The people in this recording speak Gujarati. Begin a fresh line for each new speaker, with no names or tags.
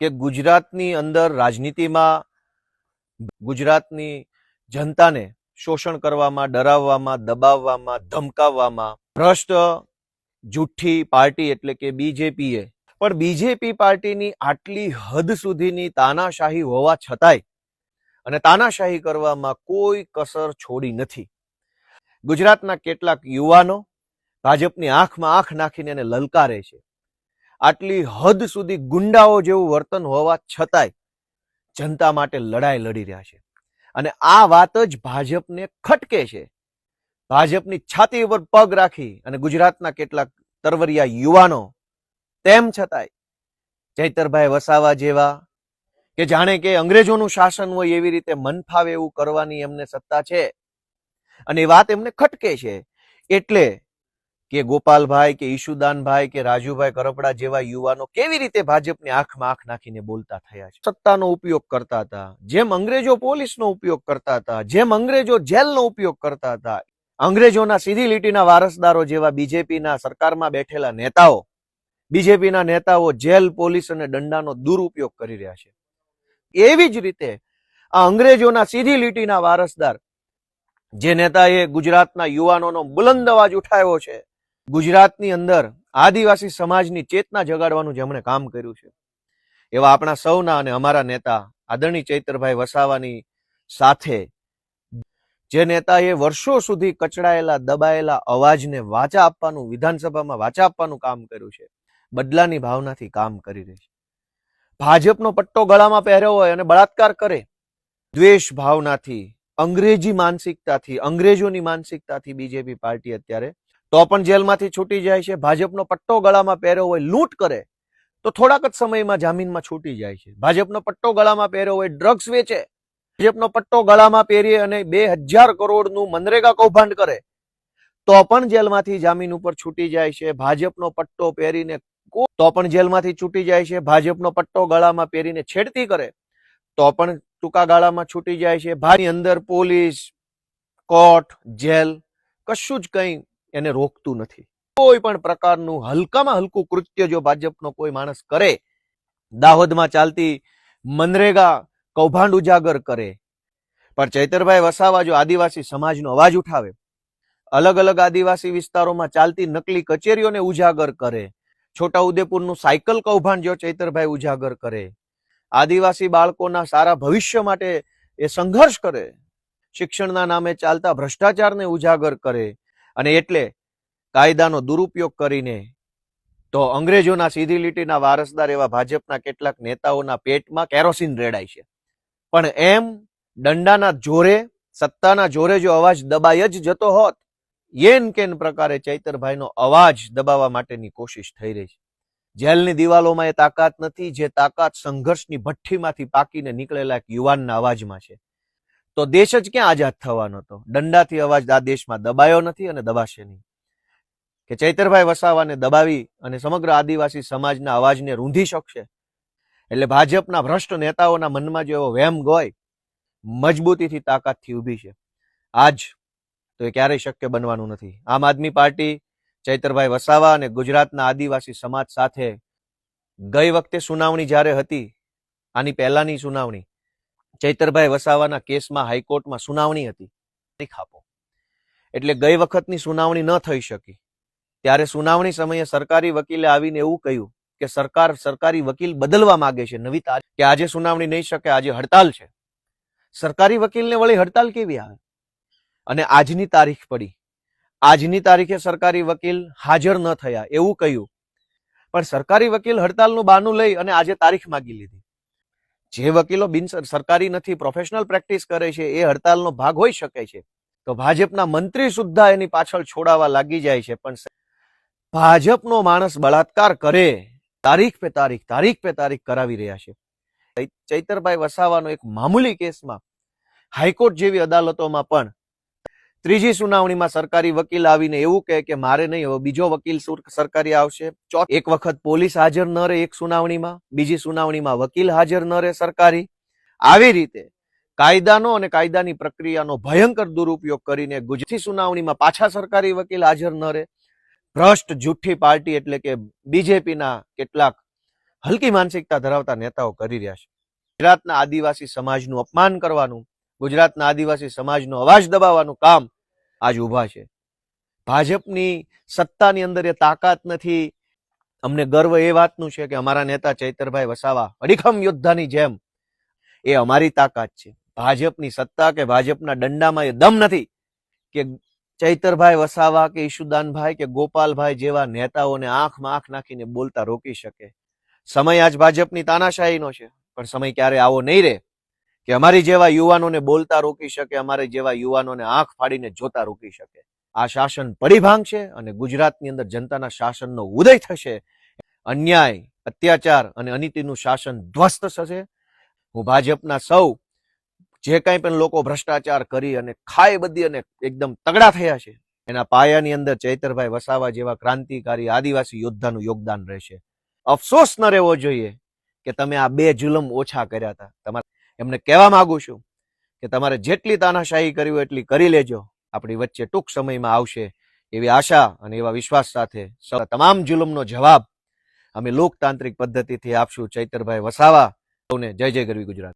કે ગુજરાતની અંદર રાજનીતિમાં ગુજરાતની જનતાને શોષણ કરવામાં, ડરાવવામાં, દબાવવામાં, ધમકાવવામાં ભ્રષ્ટ જુઠ્ઠી પાર્ટી એટલે કે બીજેપીએ પણ બીજેપી પાર્ટીની આટલી હદ સુધીની તાનાશાહી હોવા છતાંય અને તાનાશાહી કરવામાં કોઈ કસર છોડી નથી. ગુજરાતના કેટલાક યુવાનો ભાજપની આંખમાં આંખ નાખીને એને લલકારે છે. આટલી હદ સુધી ગુંડાઓ જેવું વર્તન હોવા છતાંય જનતા માટે લડાઈ લડી રહ્યા છે અને આ વાત જ ભાજપને ખટકે છે. ભાજપની છાતી ઉપર પગ રાખી અને ગુજરાતના કેટલાક તરવરિયા યુવાનો તેમ છતાંય ચૈતરભાઈ વસાવા જેવા કે જાણે કે અંગ્રેજોનું શાસન હોય એવી રીતે મન ફાવે એવું કરવાની એમને સત્તા છે અને એ વાત એમને ખટકે છે. એટલે કે ગોપાલભાઈ કે ઈશુદાનભાઈ કે રાજુભાઈ કરપડા જેવા યુવાનો કેવી રીતે ભાજપની આંખમાં આંખ નાખીને બોલતા થયા છે. સત્તાનો ઉપયોગ કરતા હતા, જેમ અંગ્રેજો પોલીસનો ઉપયોગ કરતા હતા, જેમ અંગ્રેજો જેલનો ઉપયોગ કરતા હતા. અંગ્રેજોના સીધી લીટીના વારસદારો જેવા બીજેપીના સરકારમાં બેઠેલા નેતાઓ, બીજેપીના નેતાઓ જેલ, પોલીસ અને દંડાનો દુરુપયોગ કરી રહ્યા છે. એવી જ રીતે આ અંગ્રેજોના સીધી લીટીના વારસદાર જે નેતાએ ગુજરાતના યુવાનોનો બુલંદ અવાજ ઉઠાવ્યો છે, ગુજરાતની અંદર આદિવાસી સમાજની ચેતના જગાડવાનું જેમણે કામ કર્યું છે, એવા આપણા સૌના અને અમારા નેતા આદરણીય ચૈતરભાઈ વસાવાની સાથે જે નેતાએ વર્ષો સુધી કચડાયેલા, દબાયેલા અવાજને વાચા આપવાનું, વિધાનસભામાં વાચા આપવાનું કામ કર્યું છે, બદલાની ભાવનાથી કામ કરી રહી છે. ભાજપનો પટ્ટો ગળામાં પહેર્યો હોય અને બળાત્કાર કરે, દ્વેષ ભાવનાથી, અંગ્રેજી માનસિકતાથી, અંગ્રેજોની માનસિકતાથી બીજેપી પાર્ટી અત્યારે તો પણ જેલમાંથી છૂટી જાય છે. ભાજપનો પટ્ટો ગળામાં પહેર્યો હોય, લૂંટ કરે તો થોડાક જ સમયમાં જામીનમાં છૂટી જાય છે. ભાજપનો પટ્ટો ગળામાં પહેર્યો હોય, ડ્રગ્સ વેચે, ભાજપનો પટ્ટો ગળામાં પહેરી અને 2000 કરોડનું મનરેગા કૌભાંડ કરે તો પણ જેલમાંથી જામીન ઉપર છૂટી જાય છે. ભાજપનો પટ્ટો પહેરીને તો પણ જેલમાંથી છૂટી જાય છે. ભાજપનો પટ્ટો ગળામાં પહેરીને છેડતી કરે તો પણ ટૂંકા ગાળામાં છૂટી જાય છે. ભાજપની અંદર પોલીસ, કોર્ટ, જેલ કશું જ કંઈ એને રોકતું નથી. કોઈ પણ પ્રકારનું હલકામાં હલકું કૃત્ય જો ભાજપનો કોઈ માણસ કરે, દાહોદમાં ચાલતી મનરેગા કૌભાંડ ઉજાગર કરે, પણ ચૈતરભાઈ વસાવા જો આદિવાસી સમાજનો અવાજ ઉઠાવે, અલગ અલગ આદિવાસી વિસ્તારોમાં ચાલતી નકલી કચેરીઓને ઉજાગર કરે, છોટાઉદેપુરનું સાયકલ કૌભાંડ જો ચૈતરભાઈ ઉજાગર કરે, આદિવાસી બાળકોના સારા ભવિષ્ય માટે એ સંઘર્ષ કરે, શિક્ષણના નામે ચાલતા ભ્રષ્ટાચારને ઉજાગર કરે અને એટલે કાયદાનો દુરુપયોગ કરીને તો અંગ્રેજોના સીધી લીટીના વારસદાર એવા ભાજપના કેટલાક નેતાઓના પેટમાં કેરોસીન રેડાય છે. પણ એમ દંડાના જોરે, સત્તાના જોરે જો અવાજ દબાઈ જ જતો હોત, યેન કેન પ્રકારે ચૈતરભાઈનો અવાજ દબાવવા માટેની કોશિશ થઈ રહી છે. જેલની દિવાલોમાં એ તાકાત નથી જે તાકાત સંઘર્ષની ભઠ્ઠીમાંથી પાકીને નીકળેલા એક યુવાનના અવાજમાં છે. તો દેશ જ ક્યાં આઝાદ થવાનો હતો? દંડાથી અવાજ આ દેશમાં દબાયો નથી અને દબાશે નહીં. કે ચૈતરભાઈ વસાવાને દબાવી અને સમગ્ર આદિવાસી સમાજના અવાજને રૂંધી શકશે. એટલે ભાજપના ભ્રષ્ટ નેતાઓના મનમાં જો એવો વહેમ હોય, મજબૂતીથી તાકાતથી ઊભી છે. આજ તો એ ક્યારેય શક્ય બનવાનું નથી. આમ આદમી પાર્ટી ચૈતરભાઈ વસાવા અને ગુજરાતના આદિવાસી સમાજ સાથે ગઈ વખતે સુનાવણી જ્યારે હતી, આની પહેલાની સુનાવણી, ચૈતરભાઈ વસાવાના કેસમાં હાઈકોર્ટમાં સુનાવણી હતી, એટલે ગઈ વખતની સુનાવણી ન થઈ શકી. ત્યારે સુનાવણી સમયે સરકારી વકીલે આવીને એવું કહ્યું કે સરકાર સરકારી વકીલ બદલવા માંગે છે, નવી તારીખ, કે આજે સુનાવણી નહીં શકે, આજે હડતાલ છે. સરકારી વકીલને વળી હડતાલ કેવી આવે? અને આજની તારીખ પડી, આજની તારીખે સરકારી વકીલ હાજર ન થયા એવું કહ્યું, પણ સરકારી વકીલ હડતાલનું બહાનું લઈ અને આજે તારીખ માંગી લીધી. જે વકીલો બિન સરકારી નથી, પ્રોફેશનલ પ્રેક્ટિસ કરે છે, એ હડતાલનો ભાગ હોઈ શકે છે. તો ભાજપના મંત્રી સુદ્ધા એની પાછળ છોડાવા લાગી જાય છે. પણ ભાજપનો માણસ બળાત્કાર કરે, તારીખ પે તારીખ કરાવી રહ્યા છે. ચૈતરભાઈ વસાવાનો એક મામૂલી કેસમાં હાઈકોર્ટ જેવી અદાલતોમાં પણ ત્રીજી સુનાવણીમાં સરકારી વકીલ આવીને એવું કહે કે મારે નહીં, હવે બીજો વકીલ સરકારી આવશે. એક વખત પોલીસ હાજર ન રહે એક સુનાવણીમાં, બીજી સુનાવણીમાં વકીલ હાજર ન રહે સરકારી. આવી રીતે કાયદાનો અને કાયદાની પ્રક્રિયાનો ભયંકર દુરુપયોગ કરીને ગુજરાતી સુનાવણીમાં પાછા સરકારી વકીલ હાજર ન રહે. ભ્રષ્ટ જુઠ્ઠી પાર્ટી એટલે કે બીજેપીના કેટલાક હલકી માનસિકતા ધરાવતા નેતાઓ કરી રહ્યા છે. ગુજરાતના આદિવાસી સમાજનું અપમાન કરવાનું, ગુજરાતના આદિવાસી સમાજનો અવાજ દબાવવાનું કામ આજ ઉભા છે. ભાજપની સત્તાની અંદર એ તાકાત નથી. અમને ગર્વ એ વાતનું છે કે અમારા નેતા ચૈતરભાઈ વસાવા અડીખમ યોદ્ધાની જેમ, એ અમારી તાકાત છે. ભાજપની સત્તા કે ભાજપના દંડામાં એ દમ નથી કે ચૈતરભાઈ વસાવા કે ઈશુદાનભાઈ કે ગોપાલભાઈ જેવા નેતાઓને આંખમાં આંખ નાખીને બોલતા રોકી શકે. સમય આજ ભાજપની તાનાશાહીનો છે, પણ સમય ક્યારે આવો નહીં રહે કે અમારી જેવા યુવાનોને બોલતા રોકી શકે, અમારી જેવા યુવાનોને આંખ ફાડીને જોતા રોકી શકે. આ શાસન પડીભાંગ છે અને ગુજરાતની અંદર જનતાના શાસનનો ઉદય થશે. અન્યાય, અત્યાચાર અને અનીતિનું શાસન ધ્વસ્ત થશે. હું ભાજપના સૌ જે કાંઈ પણ લોકો ભ્રષ્ટાચાર કરી અને ખાઈ બધી અને એકદમ તગડા થયા છે, એના પાયાની અંદર ચૈતરભાઈ વસાવા જેવા ક્રાંતિકારી આદિવાસી યોદ્ધાનું યોગદાન રહેશે. અફસોસ ન રહેવો જોઈએ કે તમે આ 2 જુલમ ઓછા કર્યા હતા. તમારે એમને કહેવા માંગુ છું કે તમારે જેટલી તાનાશાહી કરી હોય એટલી કરી લેજો. આપણી વચ્ચે ટૂંક સમયમાં આવશે એવી આશા અને એવા વિશ્વાસ સાથે તમામ જુલમનો જવાબ અમે લોકતાંત્રિક પદ્ધતિથી આપશું. ચૈતરભાઈ વસાવા, જય જય ગરવી ગુજરાત.